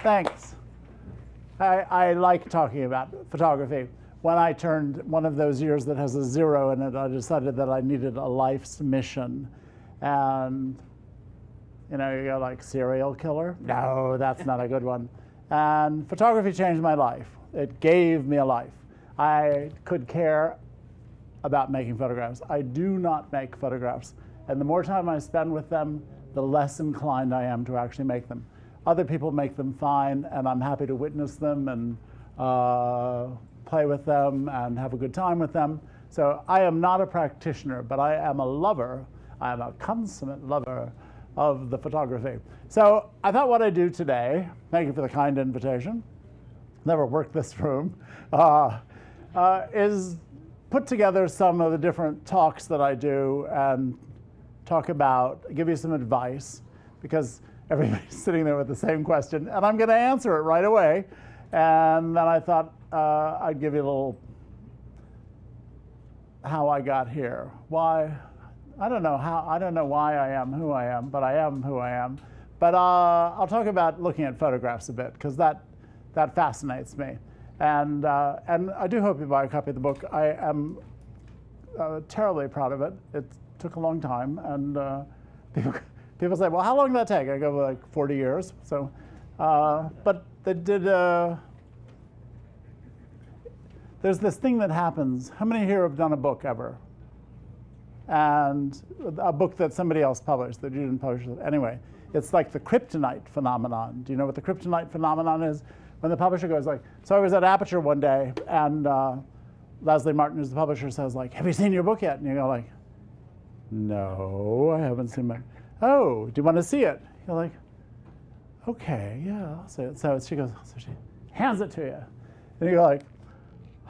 Thanks. I like talking about photography. When I turned one of those years that has a 0 in it, I decided that I needed a life's mission. And, you know, you go like, serial killer? No, that's not a good one. And photography changed my life. It gave me a life. I could care about making photographs. I do not make photographs. And the more time I spend with them, the less inclined I am to actually make them. Other people make them fine, and I'm happy to witness them and play with them and have a good time with them. So I am not a practitioner, but I am a lover. I am a consummate lover of the photography. So I thought what I'd do today, thank you for the kind invitation, never worked this room, is put together some of the different talks that I do and talk about, give you some advice, because everybody's sitting there with the same question, and I'm going to answer it right away. And then I thought I'd give you a little how I got here. Why? I don't know how. I don't know why I am who I am, but I am who I am. But I'll talk about looking at photographs a bit, because that fascinates me. And I do hope you buy a copy of the book. I am terribly proud of it. It took a long time, and people say, well, how long did that take? I go, like 40 years. So, but they did, there's this thing that happens. How many here have done a book ever? And a book that somebody else published, that you didn't publish. Anyway, it's like the kryptonite phenomenon. Do you know what the kryptonite phenomenon is? When the publisher goes like, so I was at Aperture one day, and Leslie Martin, who's the publisher, says like, have you seen your book yet? And you go like, no, I haven't seen my. Oh, do you want to see it? You're like, okay, yeah, I'll see it. So she goes, so she hands it to you. And you go like,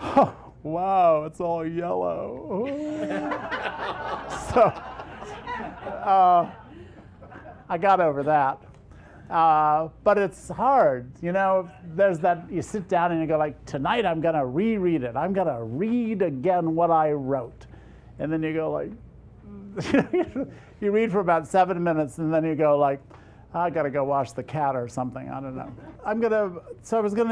oh, wow, it's all yellow. So I got over that. But it's hard, you know, there's that, you sit down and you go like, tonight I'm gonna reread it. I'm gonna read again what I wrote. And then you go like, you read for about 7 minutes, and then you go like, I gotta go wash the cat or something, I don't know.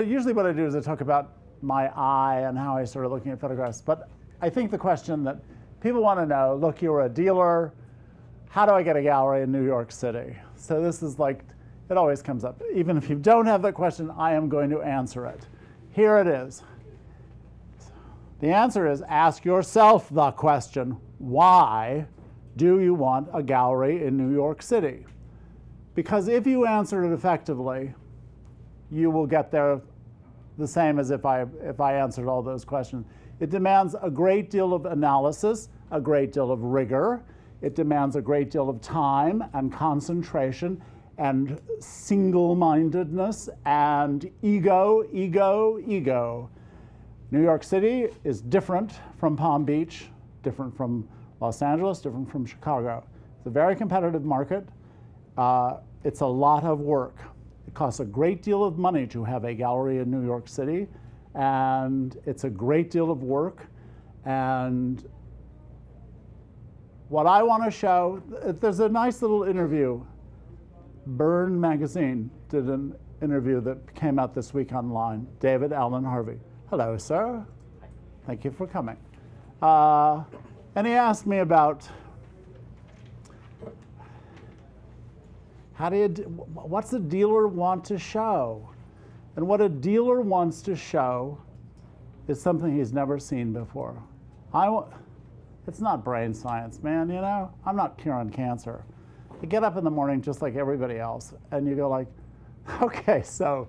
Usually what I do is I talk about my eye and how I started looking at photographs. But I think the question that people want to know, look, you're a dealer, how do I get a gallery in New York City? So this is like, it always comes up. Even if you don't have that question, I am going to answer it. Here it is. The answer is, ask yourself the question, why do you want a gallery in New York City? Because if you answer it effectively, you will get there the same as if I answered all those questions. It demands a great deal of analysis, a great deal of rigor. It demands a great deal of time and concentration and single-mindedness and ego. New York City is different from Palm Beach, different from Los Angeles, different from Chicago. It's a very competitive market. It's a lot of work. It costs a great deal of money to have a gallery in New York City, and it's a great deal of work. And what I want to show, there's a nice little interview. Burn magazine did an interview that came out this week online. David Allen Harvey. Hello, sir. Thank you for coming. And he asked me about what's a dealer want to show? And what a dealer wants to show is something he's never seen before. It's not brain science, man, you know? I'm not curing cancer. You get up in the morning just like everybody else, and you go like, okay, so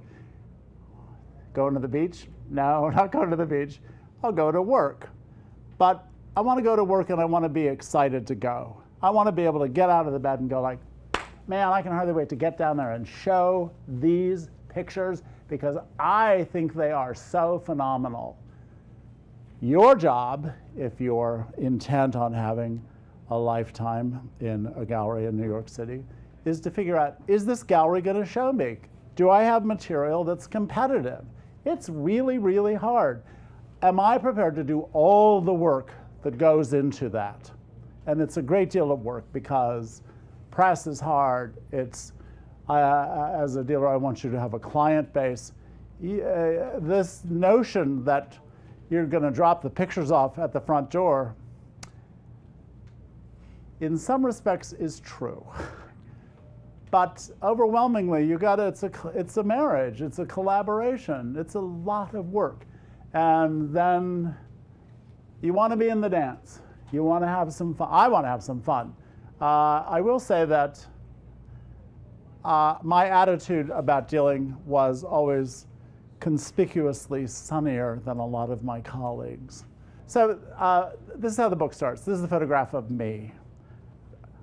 going to the beach? No, not going to the beach. I'll go to work. But I want to go to work, and I want to be excited to go. I want to be able to get out of the bed and go like, man, I can hardly wait to get down there and show these pictures because I think they are so phenomenal. Your job, if you're intent on having a lifetime in a gallery in New York City, is to figure out, is this gallery going to show me? Do I have material that's competitive? It's really, really hard. Am I prepared to do all the work that goes into that? And it's a great deal of work because press is hard. It's as a dealer, I want you to have a client base. This notion that you're going to drop the pictures off at the front door, in some respects, is true. But overwhelmingly, it's a marriage, it's a collaboration, it's a lot of work. And then you want to be in the dance. You want to have some fun. I want to have some fun. I will say that my attitude about dealing was always conspicuously sunnier than a lot of my colleagues. So this is how the book starts. This is a photograph of me.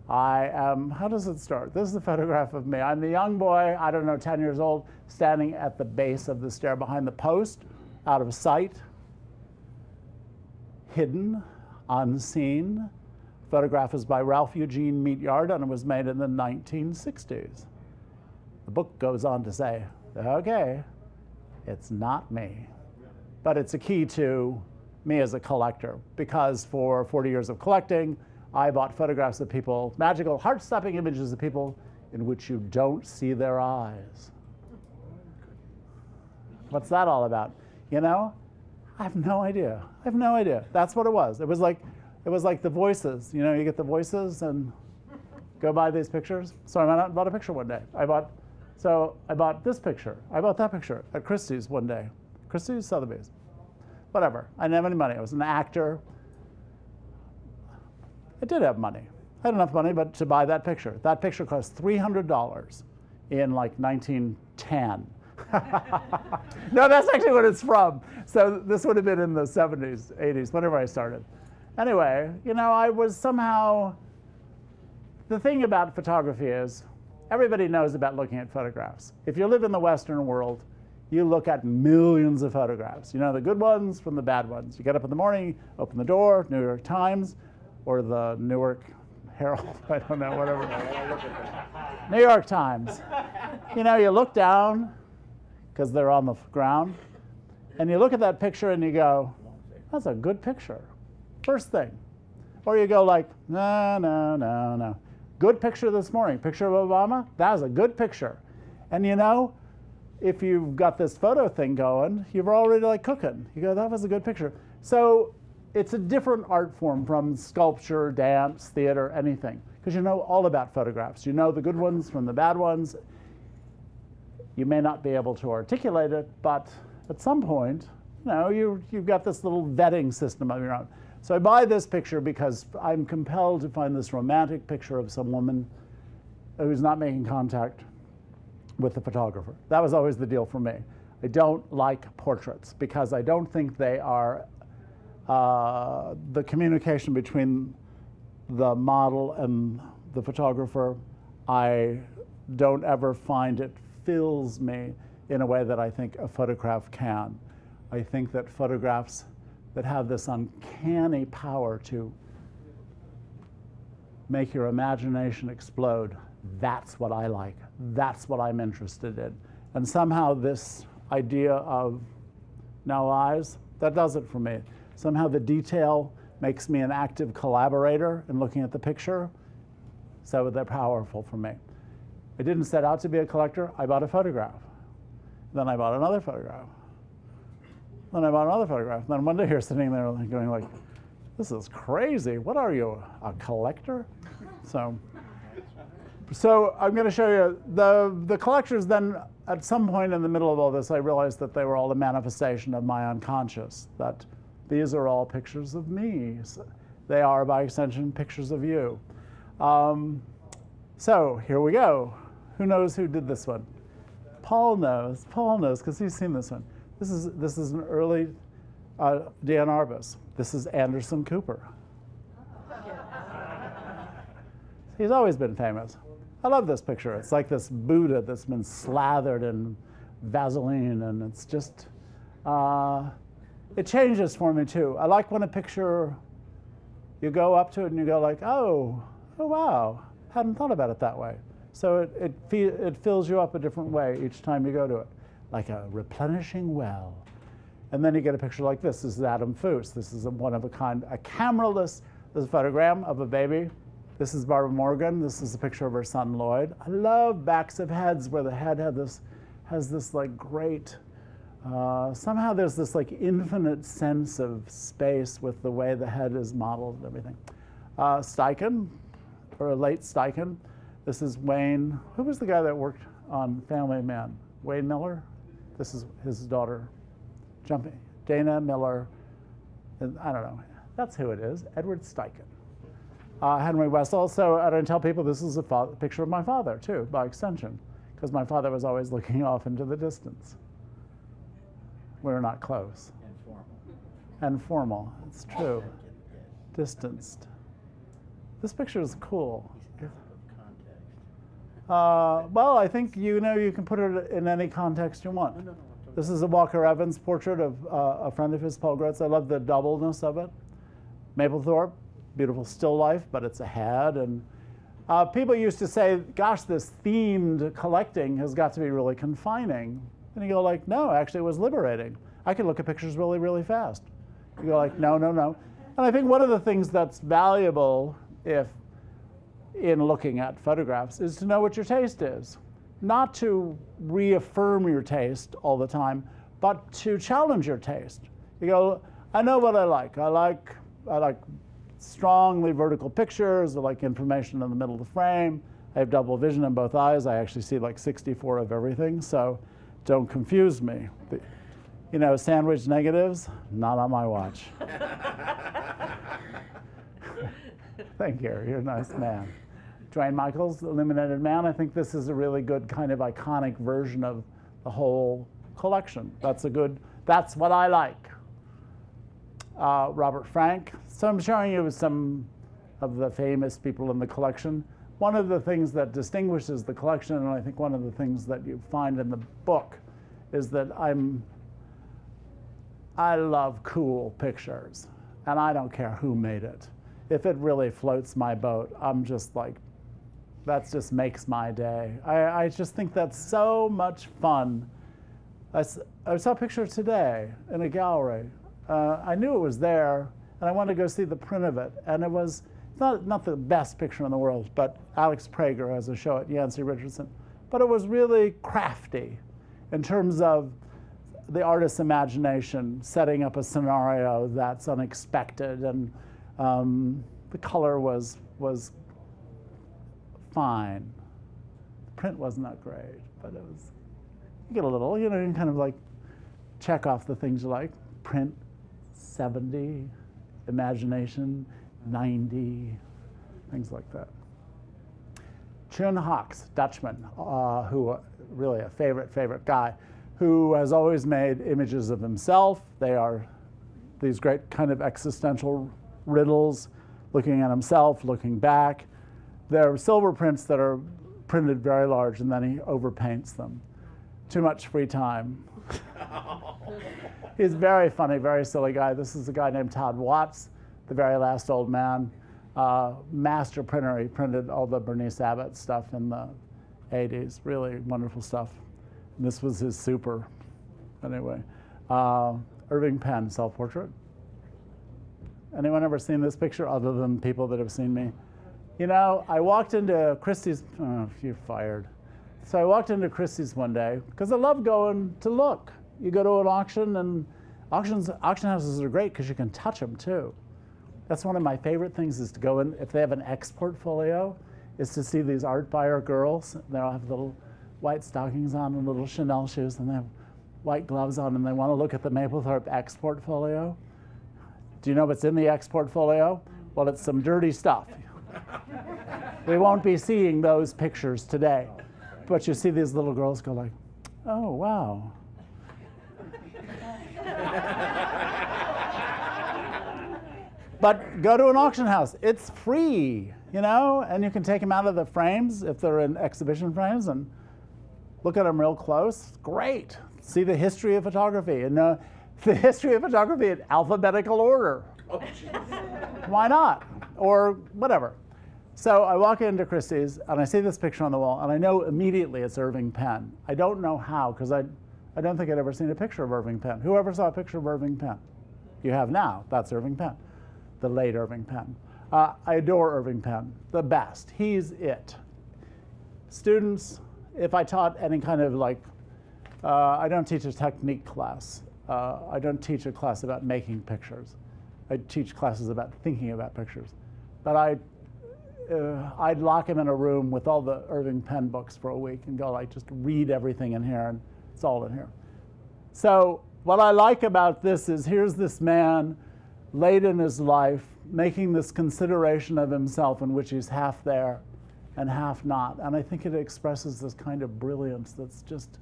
How does it start? This is a photograph of me. I'm the young boy, I don't know, 10 years old, standing at the base of the stair behind the post, out of sight, hidden, unseen. Photograph is by Ralph Eugene Meatyard, and it was made in the 1960s. The book goes on to say, okay, it's not me. But it's a key to me as a collector, because for 40 years of collecting, I bought photographs of people, magical, heart-stopping images of people in which you don't see their eyes. What's that all about? You know, I have no idea. I have no idea. That's what it was. It was like the voices. You know, you get the voices and go buy these pictures. So I went out and bought a picture one day. I bought this picture. I bought that picture at Christie's one day. Christie's, Sotheby's. Whatever. I didn't have any money. I was an actor. I did have money. I had enough money but to buy that picture. That picture cost $300 in like 1910. No, that's actually what it's from. So this would have been in the 70s, 80s, whenever I started. Anyway, you know, I was somehow, the thing about photography is everybody knows about looking at photographs. If you live in the Western world, you look at millions of photographs. You know, the good ones from the bad ones. You get up in the morning, open the door, New York Times, or the Newark Herald, I don't know, whatever. New York Times. You know, you look down, because they're on the ground, and you look at that picture and you go, that's a good picture. First thing. Or you go like, no, no, no, no. Good picture this morning. Picture of Obama, that was a good picture. And you know, if you've got this photo thing going, you're already like cooking. You go, that was a good picture. So it's a different art form from sculpture, dance, theater, anything. Because you know all about photographs. You know the good ones from the bad ones. You may not be able to articulate it, but at some point, you know, you've got this little vetting system of your own. So I buy this picture because I'm compelled to find this romantic picture of some woman who's not making contact with the photographer. That was always the deal for me. I don't like portraits because I don't think they are the communication between the model and the photographer. I don't ever find it fills me in a way that I think a photograph can. I think that photographs that have this uncanny power to make your imagination explode, that's what I like. That's what I'm interested in. And somehow this idea of no eyes, that does it for me. Somehow the detail makes me an active collaborator in looking at the picture, so they're powerful for me. I didn't set out to be a collector. I bought a photograph. Then I bought another photograph. Then I bought another photograph. Then one day you're sitting there going like, this is crazy. What are you, a collector? So I'm going to show you the collectors. Then at some point in the middle of all this, I realized that they were all a manifestation of my unconscious, that these are all pictures of me. So they are, by extension, pictures of you. So here we go. Who knows who did this one? Paul knows, because he's seen this one. This is an early Dan Arbus. This is Anderson Cooper. He's always been famous. I love this picture. It's like this Buddha that's been slathered in Vaseline, and it's just, it changes for me too. I like when a picture, you go up to it and you go like, oh wow, hadn't thought about it that way. So it fills you up a different way each time you go to it, like a replenishing well. And then you get a picture like this. This is Adam Foose. This is a one of a kind, a cameraless. This is a photogram of a baby. This is Barbara Morgan. This is a picture of her son Lloyd. I love backs of heads where the head has this like great, somehow there's this like infinite sense of space with the way the head is modeled and everything. Steichen, or a late Steichen. This is Wayne. Who was the guy that worked on Family Man? Wayne Miller? This is his daughter. Jumping. Dana Miller. And I don't know. That's who it is. Edward Steichen. Henry Wessel. So I don't tell people this is a picture of my father, too, by extension, because my father was always looking off into the distance. We're not close. And formal. And formal. It's true. Distanced. This picture is cool. He's out of context. Well, I think you can put it in any context you want. No. This is a Walker Evans portrait of a friend of his, Paul Grotz. I love the doubleness of it. Mapplethorpe, beautiful still life, but it's a head. And people used to say, gosh, this themed collecting has got to be really confining. And you go like, no, actually it was liberating. I can look at pictures really, really fast. You go like, no. And I think one of the things that's valuable in looking at photographs is to know what your taste is. Not to reaffirm your taste all the time, but to challenge your taste. You go, I know what I like. I like strongly vertical pictures. I like information in the middle of the frame. I have double vision in both eyes. I actually see like 64 of everything, so don't confuse me. Sandwich negatives, not on my watch. Thank you, you're a nice man. Dwayne Michaels, Illuminated Man. I think this is a really good kind of iconic version of the whole collection. That's what I like. Robert Frank. So I'm showing you some of the famous people in the collection. One of the things that distinguishes the collection, and I think one of the things that you find in the book, is that I love cool pictures, and I don't care who made it. If it really floats my boat, I'm just like, that just makes my day. I just think that's so much fun. I saw a picture today in a gallery. I knew it was there, and I wanted to go see the print of it. And it's not the best picture in the world, but Alex Prager has a show at Yancey Richardson. But it was really crafty in terms of the artist's imagination, setting up a scenario that's unexpected, and the color was fine. The print wasn't that great, but it was, you get a little, you can kind of like check off the things you like. Print, 70, imagination, 90, things like that. Chun Hawks, Dutchman, who really a favorite guy, who has always made images of himself. They are these great kind of existential riddles, looking at himself, looking back. They're silver prints that are printed very large, and then he overpaints them. Too much free time. He's very funny, very silly guy. This is a guy named Todd Watts, the very last old man. Master printer. He printed all the Bernice Abbott stuff in the 80s. Really wonderful stuff. And this was his super. Anyway, Irving Penn, self-portrait. Anyone ever seen this picture other than people that have seen me? I walked into Christie's. Oh, you're fired. So I walked into Christie's one day because I love going to look. You go to an auction, and auction houses are great because you can touch them too. That's one of my favorite things, is to go in, if they have an portfolio, is to see these art buyer girls. They'll have little white stockings on and little Chanel shoes, and they have white gloves on, and they want to look at the Mapplethorpe portfolio. Do you know what's in the portfolio? Well, it's some dirty stuff. We won't be seeing those pictures today. But you see these little girls go like, oh, wow. But go to an auction house. It's free, and you can take them out of the frames if they're in exhibition frames and look at them real close. Great. See the history of photography, and the history of photography in alphabetical order. Oh, jeez. Why not? Or whatever. So I walk into Christie's, and I see this picture on the wall, and I know immediately it's Irving Penn. I don't know how, because I don't think I'd ever seen a picture of Irving Penn. Whoever saw a picture of Irving Penn? You have now. That's Irving Penn, the late Irving Penn. I adore Irving Penn, the best. He's it. Students, if I taught any kind of I don't teach a technique class. I don't teach a class about making pictures. I teach classes about thinking about pictures. But I'd lock him in a room with all the Irving Penn books for a week and go just read everything in here, and it's all in here. So what I like about this is here's this man late in his life making this consideration of himself in which he's half there and half not. And I think it expresses this kind of brilliance that's just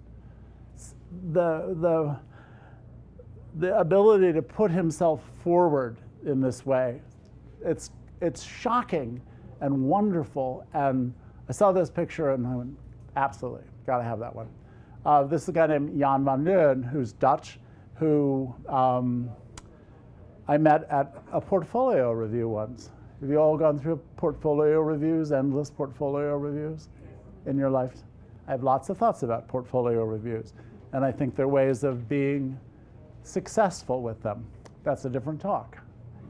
the ability to put himself forward in this way. It's shocking and wonderful. And I saw this picture and I went, absolutely, got to have that one. This is a guy named Jan van Leeuwen, who's Dutch, who I met at a portfolio review once. Have you all gone through portfolio reviews, endless portfolio reviews in your life? I have lots of thoughts about portfolio reviews, and I think there are ways of being successful with them. That's a different talk.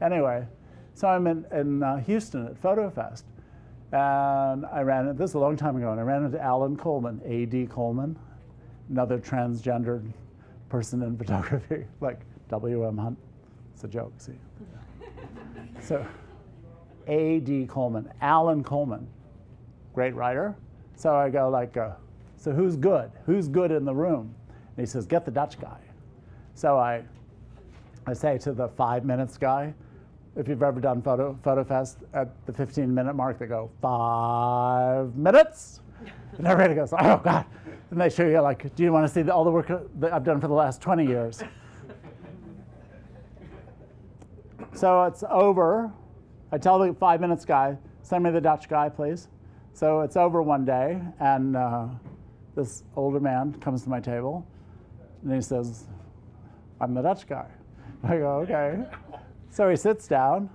Anyway, so I'm in Houston at PhotoFest, and this is a long time ago, and I ran into Alan Coleman, A.D. Coleman, another transgendered person in photography, like W.M. Hunt. It's a joke, see? So A.D. Coleman, Alan Coleman, great writer. So I go so who's good? Who's good in the room? And he says, get the Dutch guy. So I say to the 5 minutes guy, if you've ever done PhotoFest, at the 15-minute mark, they go, 5 minutes? And everybody goes, oh, God. And they show you, do you want to see all the work that I've done for the last 20 years? So it's over. I tell the 5 minutes guy, send me the Dutch guy, please. So it's over one day, and this older man comes to my table, and he says, I'm the Dutch guy. I go, okay. So he sits down,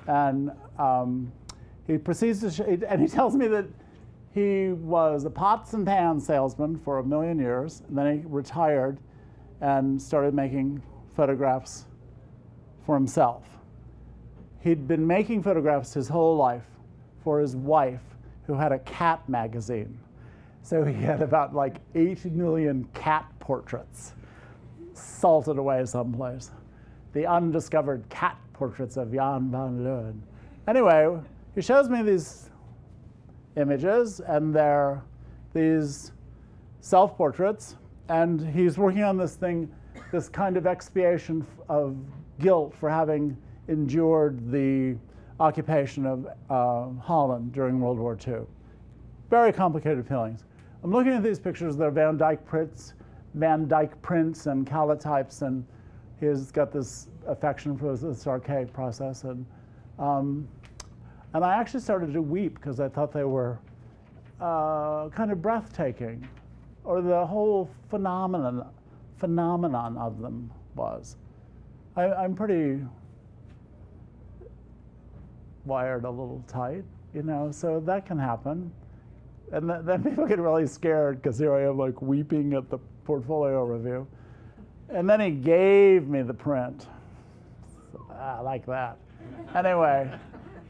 and he proceeds to, and he tells me that he was a pots and pans salesman for 1 million years, and then he retired and started making photographs for himself. He'd been making photographs his whole life for his wife, who had a cat magazine. So he had about 8 million cat portraits salted away someplace. The undiscovered cat portraits of Jan van Leeuwen. Anyway, he shows me these images, and they're these self-portraits, and he's working on this thing, this kind of expiation of guilt for having endured the occupation of Holland during World War II. Very complicated feelings. I'm looking at these pictures. They're Van Dyck prints and calotypes, and he's got this affection for this archaic process. And I actually started to weep because I thought they were kind of breathtaking, or the whole phenomenon of them was. I'm pretty wired a little tight, so that can happen. And then people get really scared because here I am weeping at the portfolio review. And then he gave me the print. So, I like that. Anyway,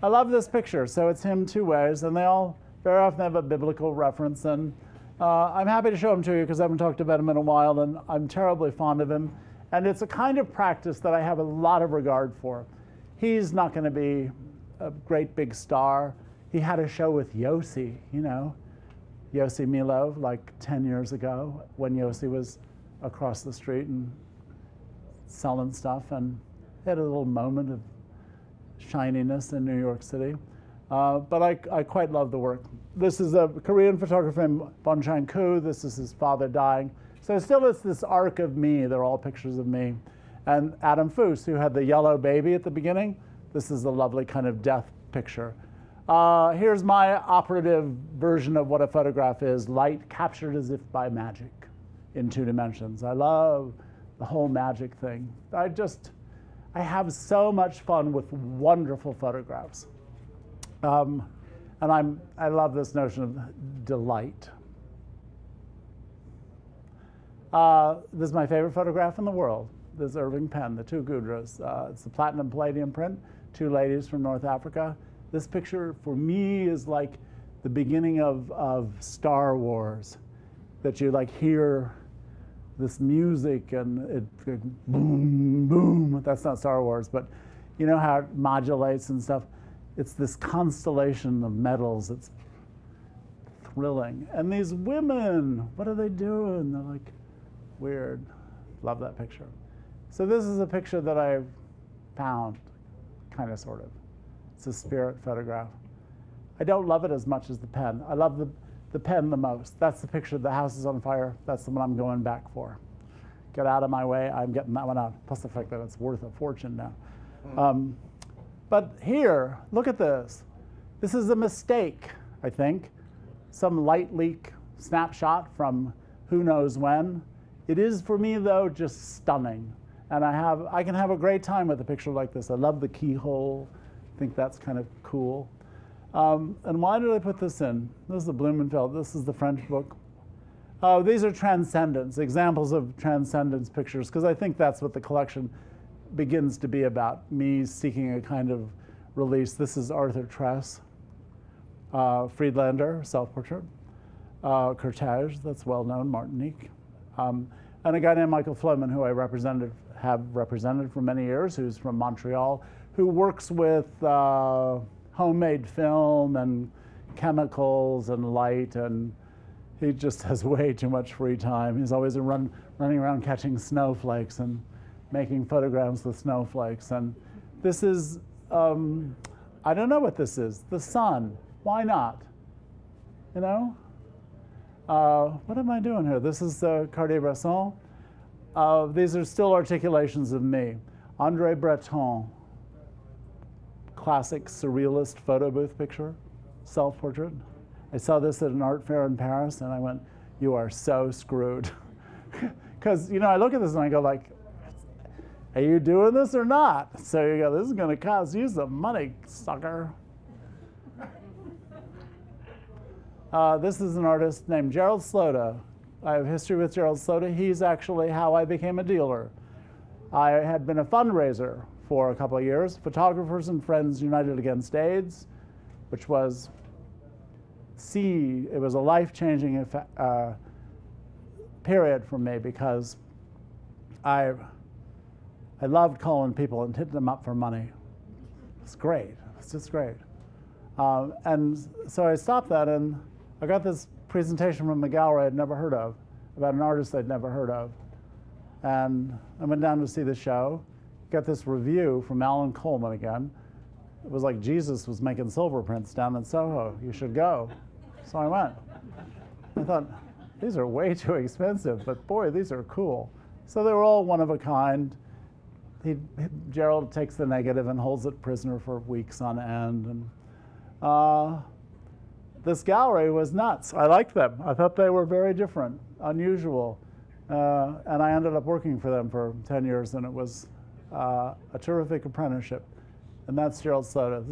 I love this picture. So it's him two ways, and they all very often have a biblical reference. And I'm happy to show him to you because I haven't talked about him in a while, and I'm terribly fond of him. And it's a kind of practice that I have a lot of regard for. He's not going to be a great big star. He had a show with Yossi, Yossi Milo, 10 years ago, when Yossi was across the street and selling stuff, and had a little moment of shininess in New York City. But I quite love the work. This is a Korean photographer named Bon Chan-koo. This is his father dying. So still it's this arc of me. They're all pictures of me. And Adam Foose, who had the yellow baby at the beginning. This is a lovely kind of death picture. Here's my operative version of what a photograph is: light captured as if by magic in 2 dimensions. I love the whole magic thing. I have so much fun with wonderful photographs. And I love this notion of delight. This is my favorite photograph in the world. This is Irving Penn, the 2 Gudras. It's the platinum palladium print, 2 ladies from North Africa. This picture for me is like the beginning of Star Wars, that you like hear this music and it boom, boom. That's not Star Wars, but you know how it modulates and stuff. It's this constellation of metals. It's thrilling. And these women, what are they doing? They're like weird. Love that picture. So this is a picture that I found, kind of, sort of. It's a spirit photograph. I don't love it as much as the pen. I love the pen the most. That's the picture. The house is on fire. That's the one I'm going back for. Get out of my way. I'm getting that one out. Plus the fact that it's worth a fortune now. But here, look at this. This is a mistake, I think. Some light leak snapshot from who knows when. It is, for me, though, just stunning. And I can have a great time with a picture like this. I love the keyhole. I think that's kind of cool. And why did I put this in? This is the Blumenfeld. This is the French book. These are transcendence, examples of transcendence pictures, because I think that's what the collection begins to be about, me seeking a kind of release. This is Arthur Tress, Friedlander, self-portrait, Cortege, that's well-known, Martinique, and a guy named Michael Floman, who I have represented for many years, who's from Montreal, who works with homemade film and chemicals and light, and he just has way too much free time. He's always running around catching snowflakes and making photographs with snowflakes. And this is, I don't know what this is, the sun. Why not? You know? What am I doing here? This is Cartier-Bresson. These are still articulations of me. André Breton, classic surrealist photo booth picture, self-portrait. I saw this at an art fair in Paris, and I went, you are so screwed. Because, you know, I look at this and I go like, are you doing this or not? So you go, this is going to cost you some money, sucker. This is an artist named Gerald Slota. I have history with Gerald Slota. He's actually how I became a dealer. I had been a fundraiser for a couple of years, Photographers and Friends United Against AIDS, which was, it was a life-changing period for me, because I loved calling people and hitting them up for money. It's great. It's just great. And so I stopped that, and I got this presentation from a gallery I'd never heard of, about an artist I'd never heard of. And I went down to see the show, got this review from Alan Coleman again. It was like Jesus was making silver prints down in Soho. You should go. So I went. I thought, these are way too expensive, but boy, these are cool. So they were all one of a kind. Gerald takes the negative and holds it prisoner for weeks on end. And this gallery was nuts. I liked them. I thought they were very different, unusual. And I ended up working for them for 10 years, and it was a terrific apprenticeship. And that's Gerald Slota.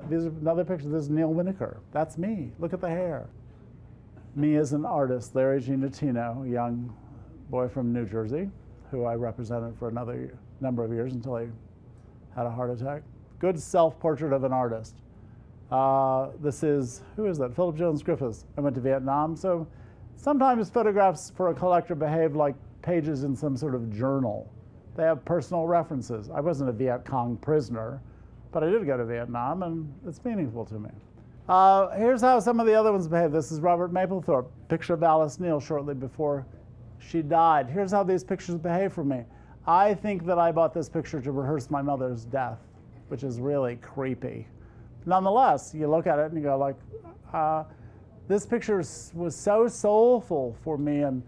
These are another picture. This is Neil Winokur. That's me. Look at the hair. Me as an artist, Larry Ginatino, a young boy from New Jersey, who I represented for another number of years until he had a heart attack. Good self-portrait of an artist. This is, who is that? Philip Jones Griffiths. I went to Vietnam, so sometimes photographs for a collector behave like pages in some sort of journal. They have personal references. I wasn't a Viet Cong prisoner, but I did go to Vietnam, and it's meaningful to me. Here's how some of the other ones behave. This is Robert Mapplethorpe, picture of Alice Neal shortly before she died. Here's how these pictures behave for me. I think that I bought this picture to rehearse my mother's death, which is really creepy. Nonetheless, you look at it and you go like, this picture was so soulful for me, and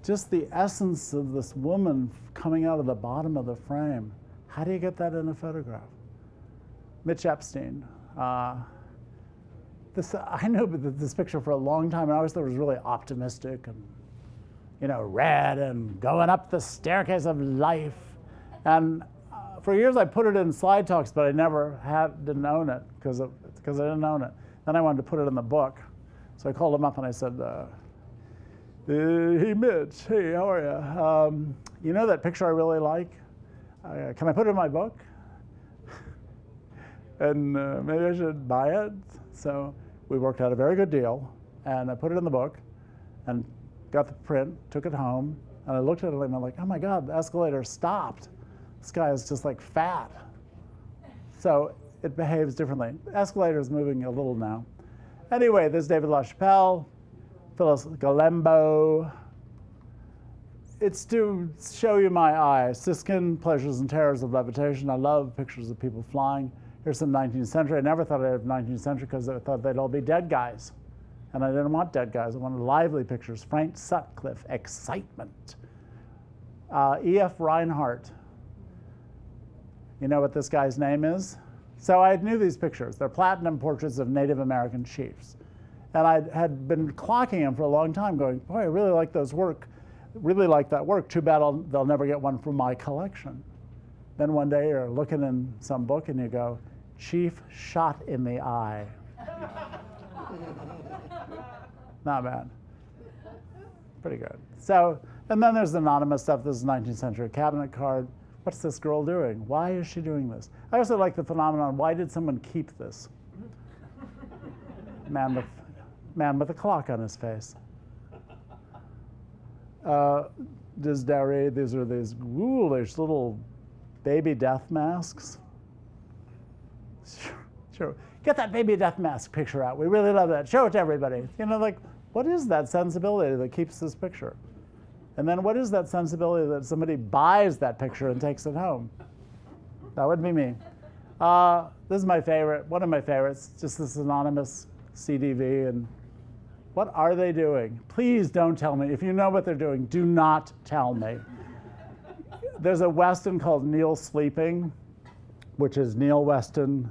just the essence of this woman coming out of the bottom of the frame. How do you get that in a photograph? Mitch Epstein. I knew this picture for a long time, and I always thought it was really optimistic and, you know, red and going up the staircase of life. And for years I put it in slide talks, but I never didn't own it because I didn't own it. Then I wanted to put it in the book. So I called him up and I said, hey, Mitch, hey, how are you? You know that picture I really like? Can I put it in my book? and maybe I should buy it. So we worked out a very good deal, and I put it in the book, and got the print, took it home, and I looked at it and I'm like, oh my God, the escalator stopped. This guy is just like fat. So it behaves differently. The escalator is moving a little now. Anyway, there's David LaChapelle, Phyllis Galembo. It's to show you my eye. Siskin, Pleasures and Terrors of Levitation. I love pictures of people flying. Here's some 19th century. I never thought I'd have 19th century because I thought they'd all be dead guys. And I didn't want dead guys. I wanted lively pictures. Frank Sutcliffe, Excitement. E.F. Reinhardt. You know what this guy's name is? So I knew these pictures. They're platinum portraits of Native American chiefs. And I had been clocking them for a long time going, boy, I really like those work. Really like that work. Too bad they'll never get one from my collection. Then one day you're looking in some book and you go, Chief shot in the eye. Not bad. Pretty good. So, and then there's anonymous stuff. This is 19th century cabinet card. What's this girl doing? Why is she doing this? I also like the phenomenon, why did someone keep this? Man with a clock on his face. These are these ghoulish little baby death masks. Sure. Get that baby death mask picture out. We really love that. Show it to everybody. You know, like, what is that sensibility that keeps this picture? And then what is that sensibility that somebody buys that picture and takes it home? That would be me. This is my favorite, one of my favorites, just this anonymous CDV. And what are they doing? Please don't tell me. If you know what they're doing, do not tell me. There's a Weston called Neil Sleeping, which is Neil Weston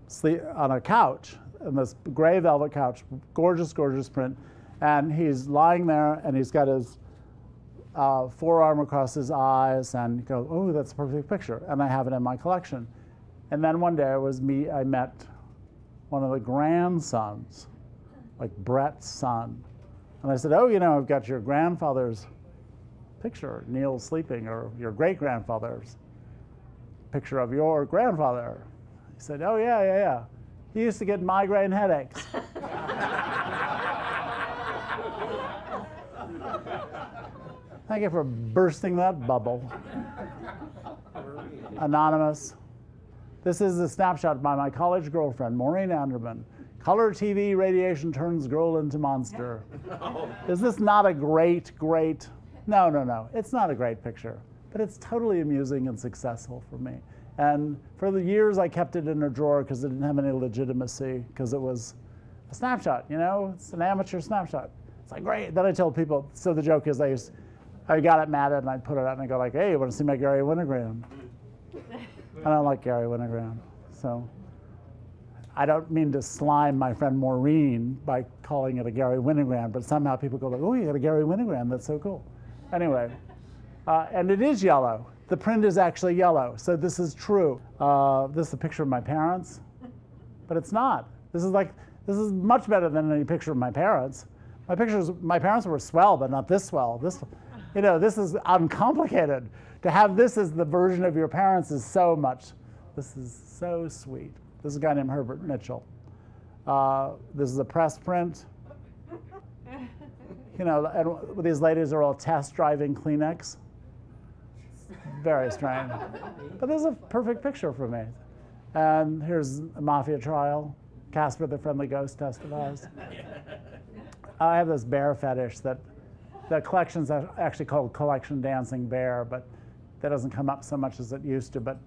sleep on a couch, on this gray velvet couch, gorgeous, gorgeous print. And he's lying there, and he's got his forearm across his eyes, and you go, oh, that's a perfect picture. And I have it in my collection. And then one day I met one of the grandsons, like Brett's son. And I said, oh, you know, I've got your grandfather's picture, Neil Sleeping, or your great-grandfather's picture of your grandfather. He said, oh, yeah. He used to get migraine headaches. Thank you for bursting that bubble. Anonymous. This is a snapshot by my college girlfriend, Maureen Anderman. Color TV radiation turns girl into monster. No. Is this not a great? No. It's not a great picture, but it's totally amusing and successful for me. And for the years, I kept it in a drawer because it didn't have any legitimacy, because it was a snapshot, you know? It's an amateur snapshot. It's like, great. Then I told people, so the joke is I got it matted and I'd put it out and I go like, hey, you want to see my Gary Winogrand? I don't like Gary Winogrand. So I don't mean to slime my friend Maureen by calling it a Gary Winogrand, but somehow people go like, oh, you got a Gary Winogrand, that's so cool. Anyway, and it is yellow. The print is actually yellow, so this is true. This is a picture of my parents, but it's not. This is much better than any picture of my parents. My parents were swell, but not this swell. This is uncomplicated. To have this as the version of your parents is so much. This is so sweet. This is a guy named Herbert Mitchell. This is a press print. You know, and these ladies are all test driving Kleenex. Very strange. But this is a perfect picture for me. And here's a mafia trial. Casper the Friendly Ghost testifies. I have this bear fetish that the collection's actually called Collection Dancing Bear, but that doesn't come up so much as it used to. But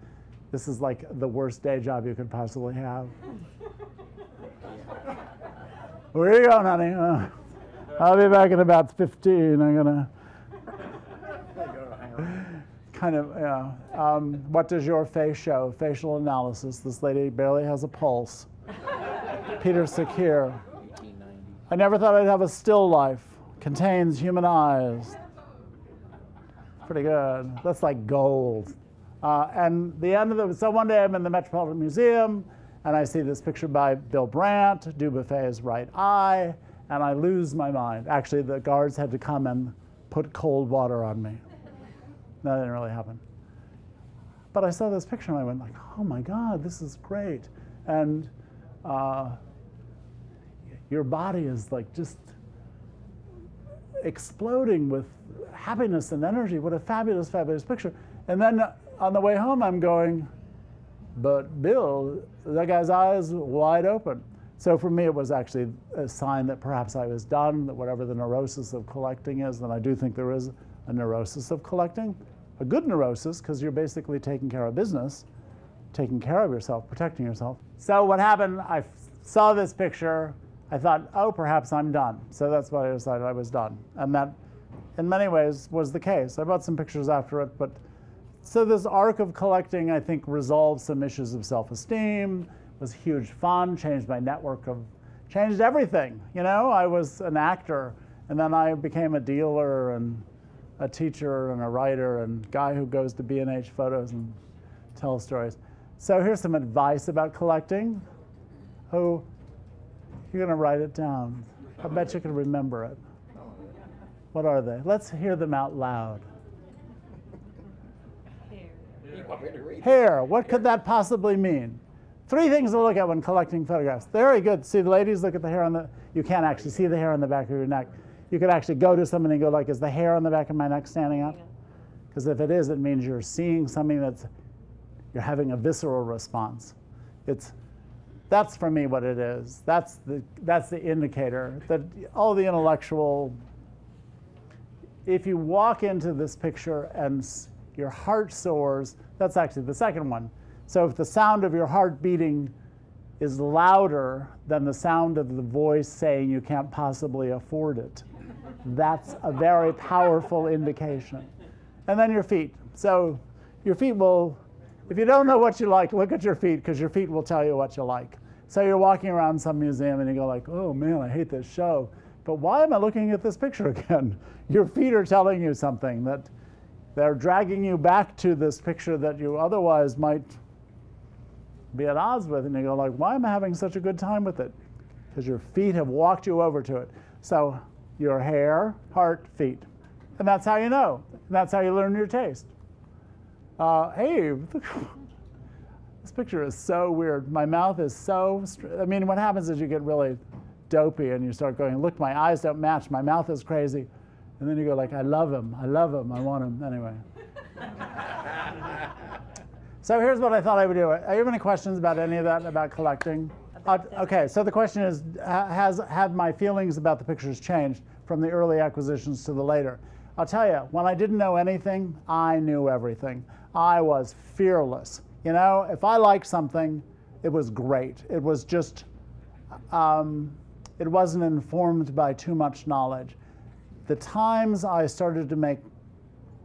this is like the worst day job you could possibly have. Where are you going, honey? I'll be back in about 15. I'm gonna kind of, what does your face show? Facial analysis. This lady barely has a pulse. Peter Sakir. I never thought I'd have a still life. Contains human eyes. Pretty good. That's like gold. And the end of so one day I'm in the Metropolitan Museum, and I see this picture by Bill Brandt, Dubuffet's right eye, and I lose my mind. Actually, the guards had to come and put cold water on me. That didn't really happen. But I saw this picture and I went like, oh my God, this is great. And your body is like just exploding with happiness and energy. What a fabulous, fabulous picture. And then on the way home, I'm going, but Bill, that guy's eyes wide open. So for me, it was actually a sign that perhaps I was done, that whatever the neurosis of collecting is, and I do think there is a neurosis of collecting, a good neurosis, because you're basically taking care of business, taking care of yourself, protecting yourself. So what happened, I saw this picture, I thought, oh, perhaps I'm done. So that's why I decided I was done. And that, in many ways, was the case. I bought some pictures after it, but so this arc of collecting, I think, resolved some issues of self-esteem, was huge fun, changed my network of, changed everything. You know, I was an actor, and then I became a dealer and a teacher and a writer and guy who goes to B&H Photos and tells stories. So here's some advice about collecting. Oh, you're going to write it down. I bet you can remember it. What are they? Let's hear them out loud. Hair. What could that possibly mean? 3 things to look at when collecting photographs. Very good. See, the ladies, look at the hair on the, you can't actually see the hair on the back of your neck. You could actually go to somebody and go like, is the hair on the back of my neck standing up? Because if it is, it means you're seeing something that's, you're having a visceral response. That's for me what it is. That's the indicator that all the intellectual, if you walk into this picture and your heart soars, that's actually the second one. So if the sound of your heart beating is louder than the sound of the voice saying you can't possibly afford it, that's a very powerful indication. And then your feet. So your feet will, if you don't know what you like, look at your feet, because your feet will tell you what you like. So you're walking around some museum and you go like, oh man, I hate this show. But why am I looking at this picture again? Your feet are telling you something, that they're dragging you back to this picture that you otherwise might be at odds with. And you go like, why am I having such a good time with it? Because your feet have walked you over to it. So your hair, heart, feet. And that's how you know. That's how you learn your taste. Hey, this picture is so weird. My mouth is so, I mean, what happens is you get really dopey and you start going, look, my eyes don't match, my mouth is crazy. And then you go like, I love him, I want him, anyway. So here's what I thought I would do. Are you have any questions about any of that, about collecting? Okay, so the question is, have my feelings about the pictures changed from the early acquisitions to the later? I'll tell you, when I didn't know anything, I knew everything. I was fearless. You know, if I liked something, it was great. It was just, it wasn't informed by too much knowledge. The times I started to make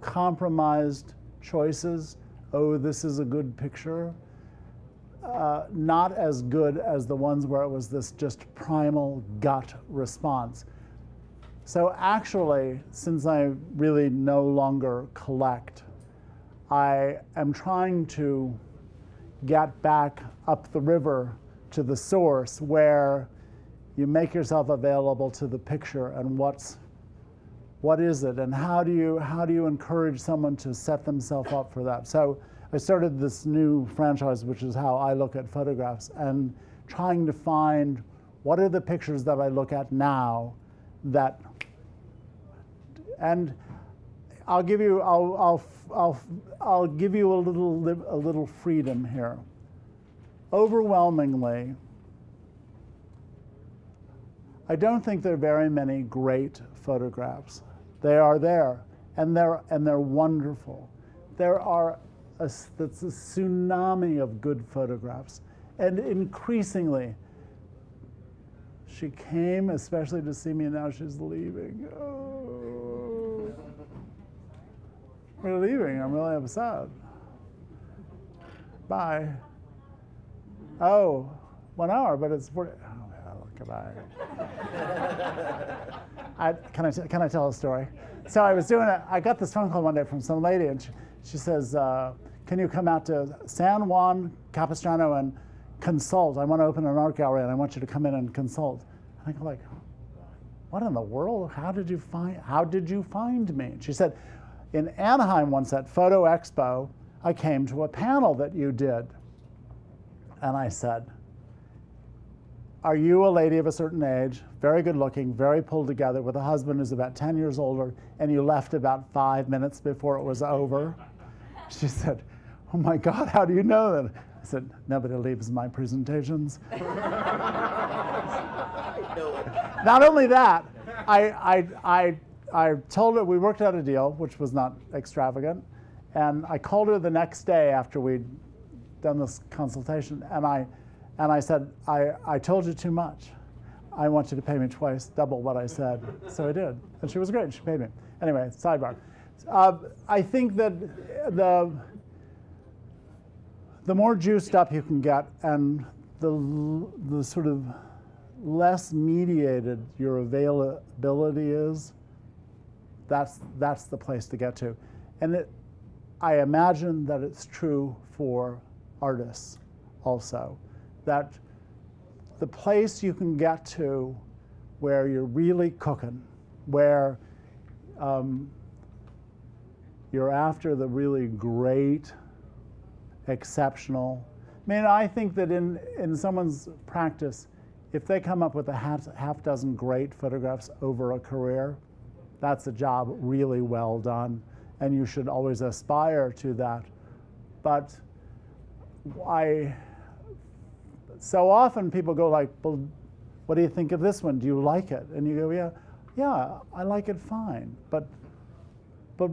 compromised choices, oh, this is a good picture, not as good as the ones where it was this just primal gut response. So actually, since I really no longer collect, I am trying to get back up the river to the source where you make yourself available to the picture and what is it, and how do you encourage someone to set themselves up for that? So I started this new franchise, which is how I look at photographs, and trying to find what are the pictures that I look at now that, and I'll give you I'll give you a little freedom here. Overwhelmingly, I don't think there are very many great photographs. They are there, and they're wonderful. That's a tsunami of good photographs, and increasingly, she came especially to see me, and now she's leaving. Oh, we're leaving. I'm really upset. Bye. Oh, 1 hour, but it's 40. Oh, hell, goodbye. Can I tell a story? So I was doing it. I got this phone call one day from some lady, and she says, can you come out to San Juan Capistrano and consult? I want to open an art gallery, and I want you to come in and consult. And I go like, what in the world? How did you find me? And she said, in Anaheim once at Photo Expo, I came to a panel that you did. And I said, are you a lady of a certain age, very good looking, very pulled together, with a husband who's about 10 years older, and you left about 5 minutes before it was over? She said, oh my God, how do you know that? I said, nobody leaves my presentations. Not only that, I told her, we worked out a deal, which was not extravagant, and I called her the next day after we'd done this consultation, and I said, I told you too much. I want you to pay me twice, double what I said. So I did, and she was great, she paid me. Anyway, sidebar. I think that the more juiced up you can get, and the sort of less mediated your availability is, that's the place to get to. And I imagine that it's true for artists also, that the place you can get to where you're really cooking, where you're after the really great, exceptional. I mean, I think that in someone's practice, if they come up with a half dozen great photographs over a career, that's a job really well done, and you should always aspire to that. But so often people go like, well, what do you think of this one? Do you like it? And you go, yeah, I like it fine. But look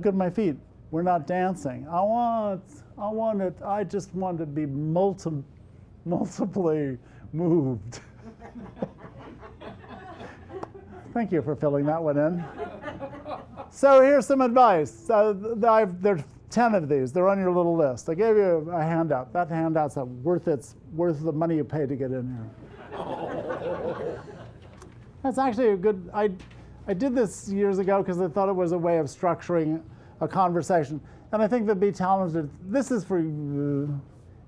at my feet. We're not dancing. I want it. I just want to be multiply moved. Thank you for filling that one in. So here's some advice. There's 10 of these. They're on your little list. I gave you a handout. That handout's worth the money you pay to get in here. That's actually a good. I did this years ago because I thought it was a way of structuring a conversation. And I think that Be Talented, this is for you.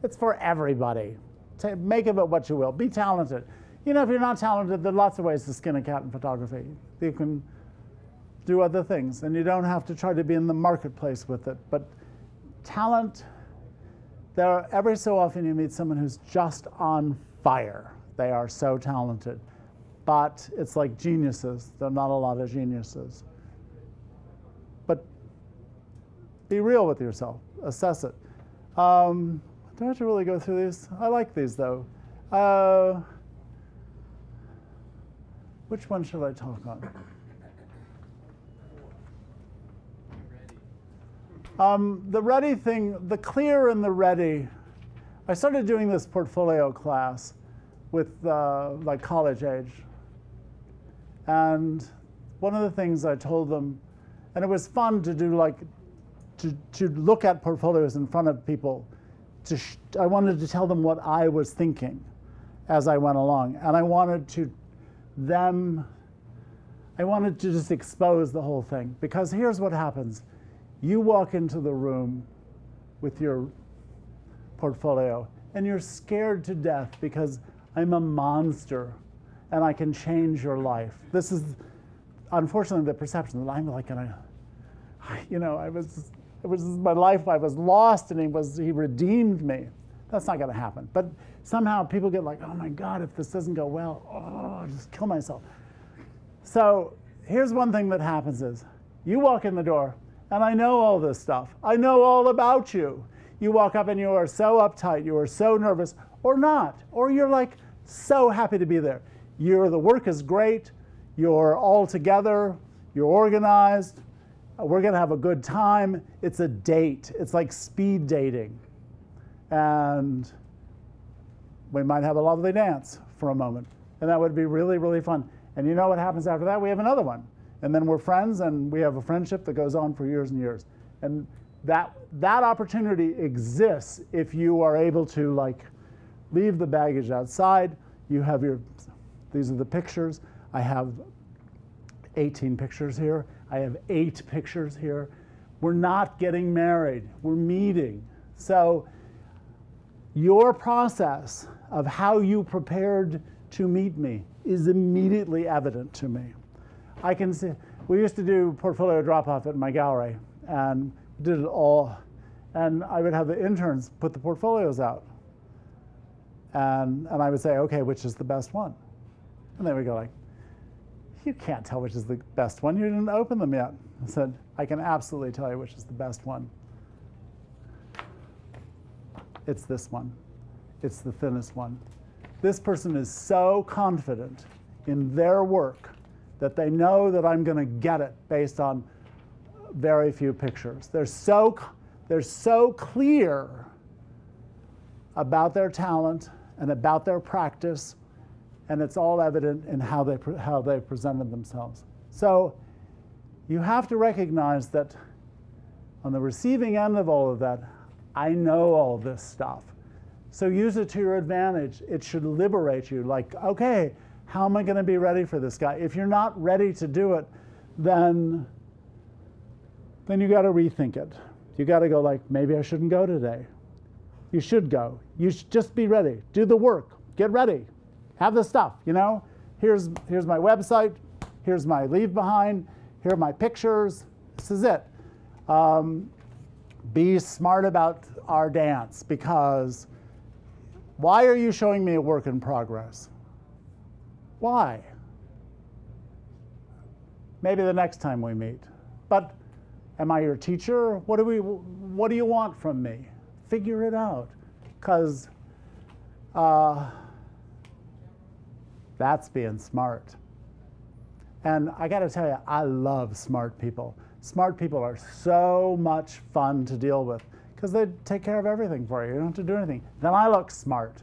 It's for everybody. Make of it what you will. Be talented. You know, if you're not talented, there are lots of ways to skin a cat in photography. You can do other things, and you don't have to try to be in the marketplace with it. But talent, every so often you meet someone who's just on fire. They are so talented. But it's like geniuses. There are not a lot of geniuses. But be real with yourself. Assess it. Do I have to really go through these? I like these, though. Which one should I talk on? The ready thing, the clear and the ready. I started doing this portfolio class with like college age. And one of the things I told them, and it was fun to do, like, to look at portfolios in front of people. I wanted to tell them what I was thinking as I went along. And I wanted to just expose the whole thing. Because here's what happens. You walk into the room with your portfolio, and you're scared to death because I'm a monster, and I can change your life. This is, unfortunately, the perception that I'm like it was my life. I was lost, and he redeemed me. That's not going to happen. But somehow people get like, oh my God, if this doesn't go well, I'll just kill myself. So here's one thing that happens is, you walk in the door, and I know all this stuff. I know all about you. You walk up and you are so uptight, you are so nervous, or not, or you're like so happy to be there. The work is great, you're all together, you're organized, we're gonna have a good time. It's a date, it's like speed dating. And we might have a lovely dance for a moment, and that would be really, really fun. And you know what happens after that? We have another one. And then we're friends, and we have a friendship that goes on for years and years. And that opportunity exists if you are able to, like, leave the baggage outside. You have these are the pictures. I have 18 pictures here. I have 8 pictures here. We're not getting married. We're meeting. So your process of how you prepared to meet me is immediately evident to me. I can see, we used to do portfolio drop-off at my gallery, and did it all, and I would have the interns put the portfolios out. And I would say, okay, which is the best one? And they would go like, you can't tell which is the best one. You didn't open them yet. I said, I can absolutely tell you which is the best one. It's this one. It's the thinnest one. This person is so confident in their work that they know that I'm going to get it based on very few pictures. They're so clear about their talent and about their practice, and it's all evident in how they presented themselves. So you have to recognize that on the receiving end of all of that, I know all this stuff. So use it to your advantage. It should liberate you. Like, okay, how am I going to be ready for this guy? If you're not ready to do it, then you got to rethink it. You got to go like, maybe I shouldn't go today. You should go. You should just be ready. Do the work. Get ready. Have the stuff, you know? Here's my website. Here's my leave behind. Here are my pictures. This is it. Be smart about our dance, because why are you showing me a work in progress? Why? Maybe the next time we meet. But am I your teacher? What do you want from me? Figure it out, because that's being smart. And I got to tell you, I love smart people. Smart people are so much fun to deal with because they take care of everything for you. You don't have to do anything. Then I look smart.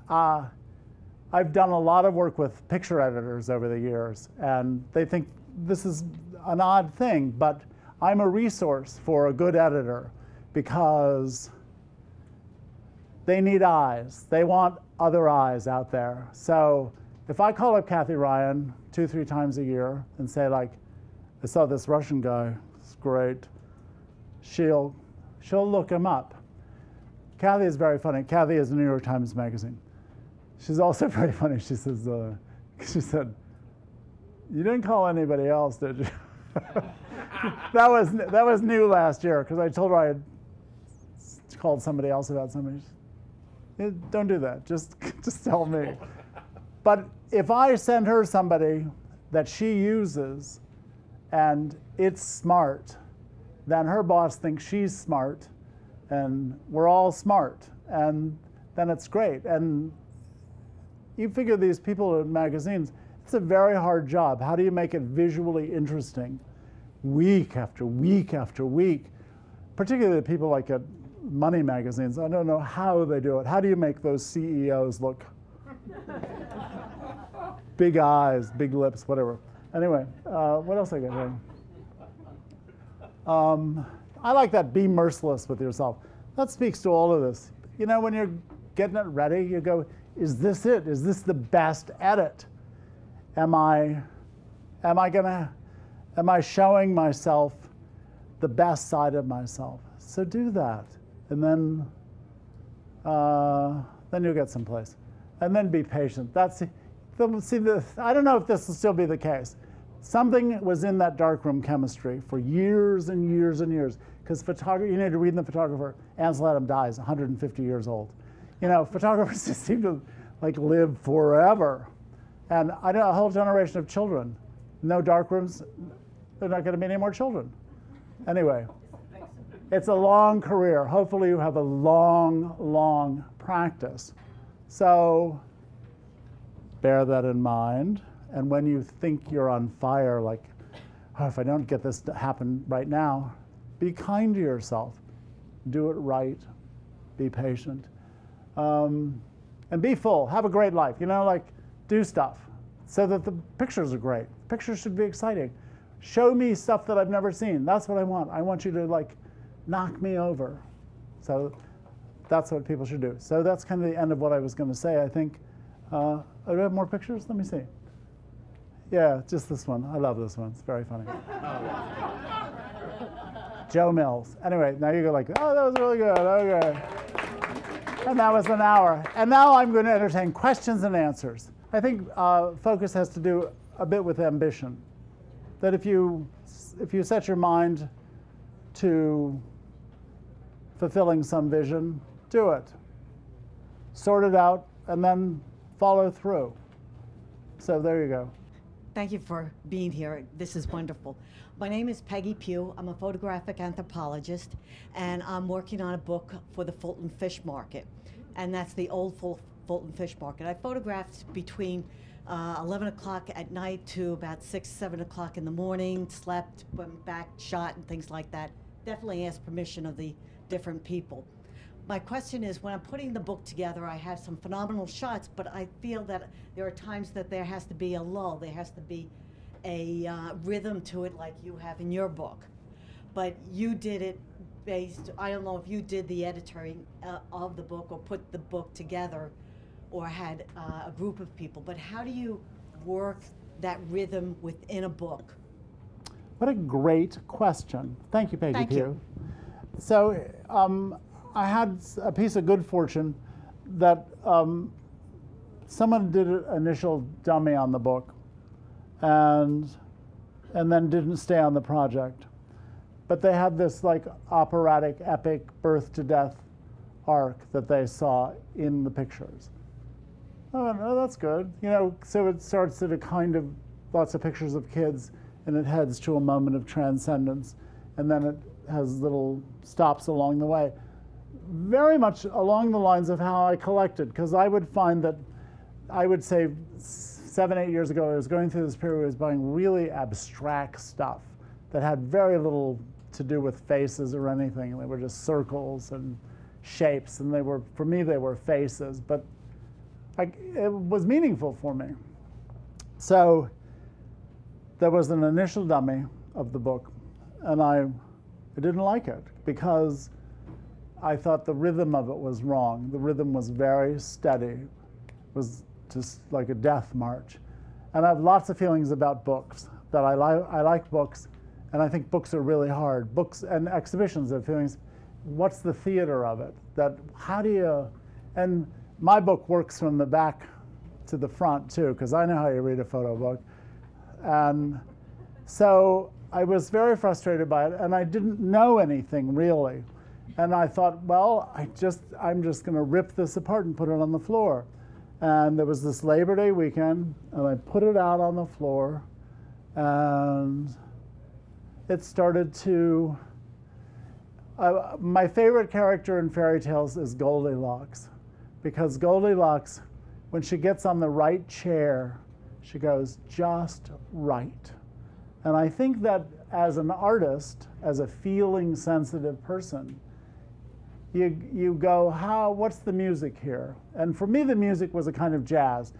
I've done a lot of work with picture editors over the years, and they think this is an odd thing, but I'm a resource for a good editor because they need eyes. They want other eyes out there. So if I call up Kathy Ryan 2-3 times a year and say like, I saw this Russian guy, it's great, she'll look him up. Kathy is very funny. Kathy is New York Times Magazine. She's also very funny. She says, she said, you didn't call anybody else, did you? That was new last year, because I told her I had called somebody else about somebody. Don't do that. Just tell me. But if I send her somebody that she uses and it's smart, then her boss thinks she's smart, and we're all smart, and then it's great. And you figure these people in magazines, it's a very hard job. How do you make it visually interesting week after week after week? Particularly people like at money magazines. I don't know how they do it. How do you make those CEOs look big eyes, big lips, whatever? Anyway, what else I got here? I like that, be merciless with yourself. That speaks to all of this. You know, when you're getting it ready, you go, is this it? Is this the best edit? Am I showing myself the best side of myself? So do that, and then you'll get someplace. And then be patient. I don't know if this will still be the case. Something was in that darkroom chemistry for years and years and years. Because photography, you need to read in The Photographer, Ansel Adams dies 150 years old. You know, photographers just seem to like live forever. And I know a whole generation of children, no darkrooms, there are not going to be any more children. Anyway, it's a long career. Hopefully you have a long, long practice. So bear that in mind. And when you think you're on fire, like, oh, if I don't get this to happen right now, be kind to yourself. Do it right. Be patient. And be full. Have a great life. You know, like, do stuff so that the pictures are great. Pictures should be exciting. Show me stuff that I've never seen. That's what I want. I want you to, like, knock me over. So that's what people should do. So that's kind of the end of what I was going to say, I think. Do I have more pictures? Let me see. Yeah, just this one. I love this one. It's very funny. Joe Mills. Anyway, now you go like, oh, that was really good. Okay. And that was an hour. And now I'm going to entertain questions and answers. I think focus has to do a bit with ambition. That if you set your mind to fulfilling some vision, do it. Sort it out, and then follow through. So there you go. Thank you for being here. This is wonderful. My name is Peggy Pugh. I'm a photographic anthropologist, and I'm working on a book for the Fulton Fish Market, and that's the old Fulton Fish Market. I photographed between 11 o'clock at night to about 6, 7 o'clock in the morning, slept, went back, shot, and things like that. Definitely asked permission of the different people. My question is, when I'm putting the book together, I have some phenomenal shots, but I feel that there are times that there has to be a lull. There has to be a rhythm to it like you have in your book. But you did it based, I don't know if you did the editing of the book or put the book together or had a group of people, but how do you work that rhythm within a book? What a great question. Thank you, Peggy Thank Pugh. you. So I had a piece of good fortune that someone did an initial dummy on the book and then didn't stay on the project. But they had this like operatic, epic birth to death arc that they saw in the pictures. Oh, no, that's good. You know, so it starts at a kind of lots of pictures of kids, and it heads to a moment of transcendence, and then it has little stops along the way. Very much along the lines of how I collected, because I would find that, I would say 7, 8 years ago, I was going through this period, I was buying really abstract stuff that had very little to do with faces or anything. They were just circles and shapes, and they were, for me, they were faces, but it was meaningful for me. So there was an initial dummy of the book, and I didn't like it because I thought the rhythm of it was wrong. The rhythm was very steady. It was just like a death march. And I have lots of feelings about books, that I like books, and I think books are really hard. Books and exhibitions have feelings. What's the theater of it? That how do you, and my book works from the back to the front too, because I know how you read a photo book. And so I was very frustrated by it, and I didn't know anything really. And I thought, well, I'm just going to rip this apart and put it on the floor. And there was this Labor Day weekend, and I put it out on the floor, and it started to, my favorite character in fairy tales is Goldilocks, because Goldilocks, when she gets on the right chair, she goes just right. And I think that as an artist, as a feeling sensitive person, you go, what's the music here? And for me, the music was a kind of jazz.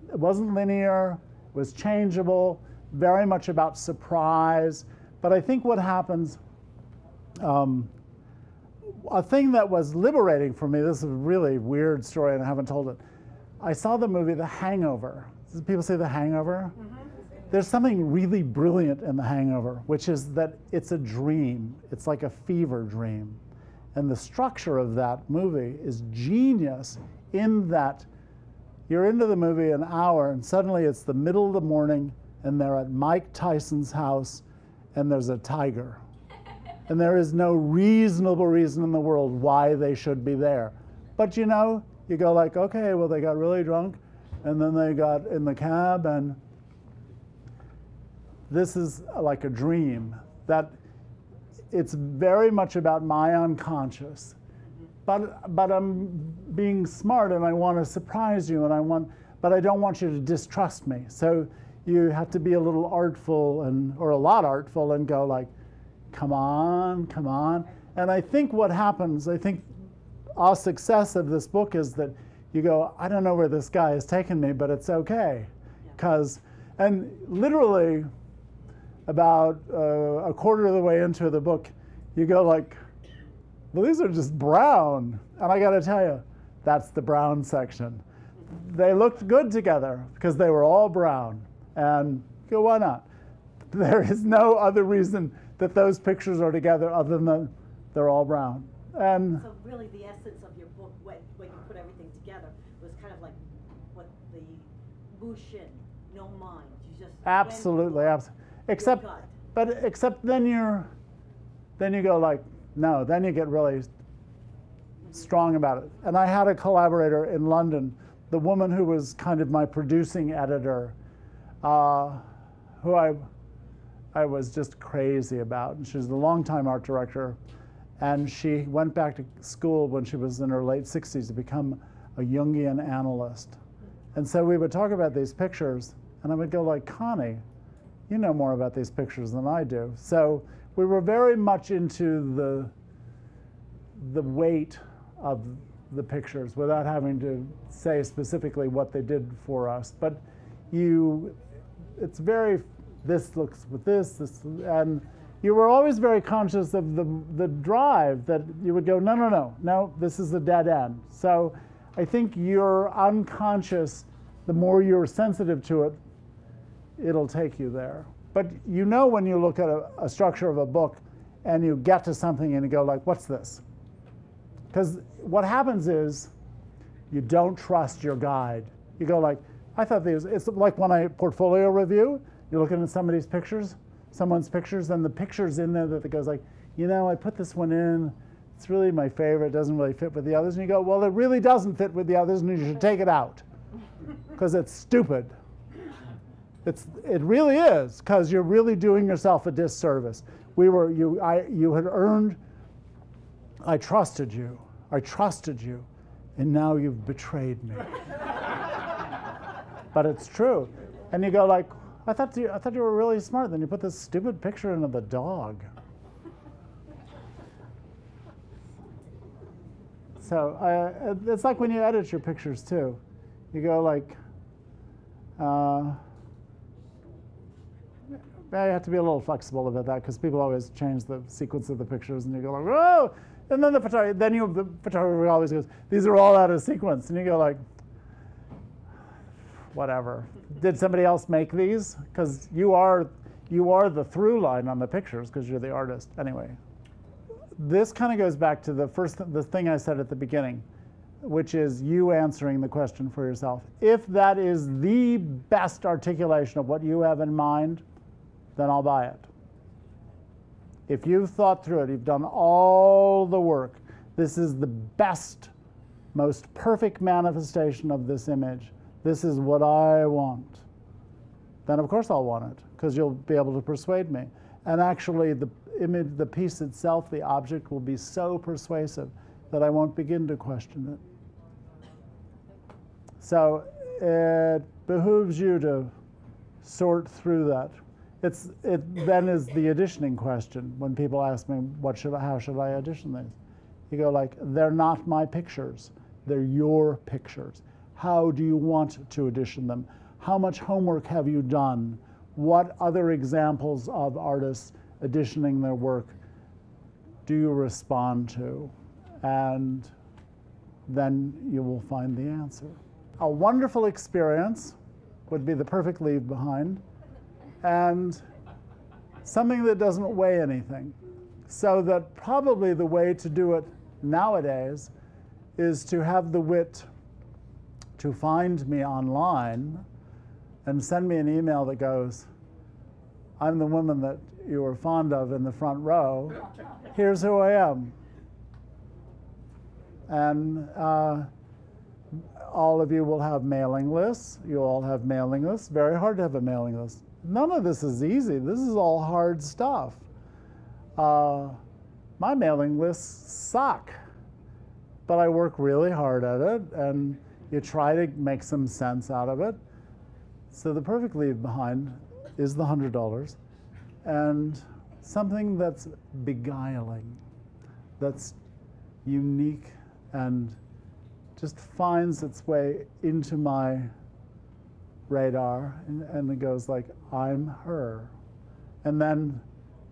It wasn't linear, it was changeable, very much about surprise. But I think what happens, a thing that was liberating for me, this is a really weird story and I haven't told it. I saw the movie The Hangover. Does people say The Hangover? Mm-hmm. There's something really brilliant in The Hangover, which is that it's a dream. It's like a fever dream. And the structure of that movie is genius in that you're into the movie an hour and suddenly it's the middle of the morning and they're at Mike Tyson's house and there's a tiger. And there is no reasonable reason in the world why they should be there. But you know, you go like, okay, well, they got really drunk and then they got in the cab, and this is like a dream that it's very much about my unconscious. But I'm being smart and I want to surprise you, and but I don't want you to distrust me. So you have to be a little artful or a lot artful and go like, come on, come on. And I think what happens, I think our success of this book is that you go, I don't know where this guy has taken me, but it's okay. And literally about a quarter of the way into the book, you go like, well, these are just brown. And I gotta tell you, that's the brown section. They looked good together because they were all brown. And you go, why not? There is no other reason that those pictures are together other than they're all brown. And so really the essence of your book, when you put everything together, was kind of like what the Bushin, no mind. You just absolutely. Except then you go like, no, then you get really strong about it. And I had a collaborator in London, the woman who was kind of my producing editor, who I was just crazy about. And she was the longtime art director. And she went back to school when she was in her late 60s to become a Jungian analyst. And so we would talk about these pictures, and I would go like, Connie, you know more about these pictures than I do. So we were very much into the weight of the pictures without having to say specifically what they did for us. But it's very, this looks with this, and you were always very conscious of the drive that you would go, no, this is a dead end. So I think you're unconscious, the more you're sensitive to it, it'll take you there. But you know when you look at a structure of a book and you get to something and you go like, what's this? Because what happens is you don't trust your guide. You go like, I thought these, it's like when I portfolio review, you're looking at somebody's pictures, someone's pictures, and the picture's in there that goes like, I put this one in, it's really my favorite, it doesn't really fit with the others. And you go, well, it really doesn't fit with the others and you should take it out because it's stupid. It really is, because you're really doing yourself a disservice. You had earned, I trusted you, and now you've betrayed me. But it's true. And you go like, I thought you were really smart. Then you put this stupid picture into the dog. So it's like when you edit your pictures too. You go like, you have to be a little flexible about that because people always change the sequence of the pictures, and you go like, whoa! And then the photographer always goes, these are all out of sequence, and you go like, whatever. Did somebody else make these? Because you are the through line on the pictures because you're the artist. Anyway, this kind of goes back to the thing I said at the beginning, which is you answering the question for yourself. If that is the best articulation of what you have in mind, then I'll buy it. If you've thought through it, you've done all the work, this is the best, most perfect manifestation of this image, this is what I want, then of course I'll want it, because you'll be able to persuade me. And actually the image, the piece itself, the object will be so persuasive that I won't begin to question it. So it behooves you to sort through that. It then is the auditioning question. When people ask me, how should I audition these? You go like, they're not my pictures, they're your pictures. How do you want to audition them? How much homework have you done? What other examples of artists auditioning their work do you respond to? And then you will find the answer. A wonderful experience would be the perfect leave behind, and something that doesn't weigh anything. So that probably the way to do it nowadays is to have the wit to find me online and send me an email that goes, I'm the woman that you were fond of in the front row. Here's who I am. And all of you will have mailing lists. You all have mailing lists. Very hard to have a mailing list. None of this is easy. This is all hard stuff. My mailing lists suck, but I work really hard at it, and you try to make some sense out of it. So the perfect leave behind is the $100, and something that's beguiling, that's unique, and just finds its way into my radar, and it goes like, I'm her. And then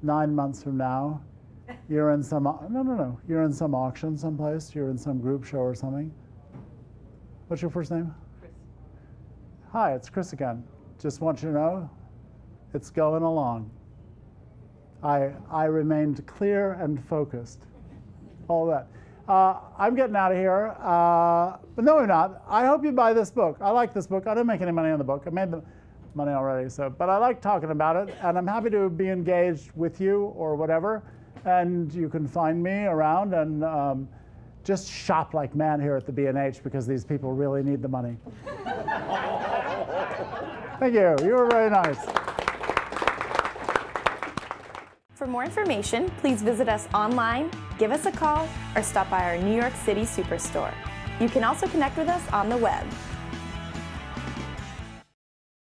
9 months from now, you're in some, you're in some auction someplace, you're in some group show or something. What's your first name? Chris. Hi, it's Chris again. Just want you to know, it's going along. I remained clear and focused. All that. I'm getting out of here, but no, we're not. I hope you buy this book. I like this book. I didn't make any money on the book. I made the money already, but I like talking about it, and I'm happy to be engaged with you or whatever. And you can find me around, and just shop like mad here at the B&H because these people really need the money. Thank you. You were very nice. For more information, please visit us online, give us a call, or stop by our New York City Superstore. You can also connect with us on the web.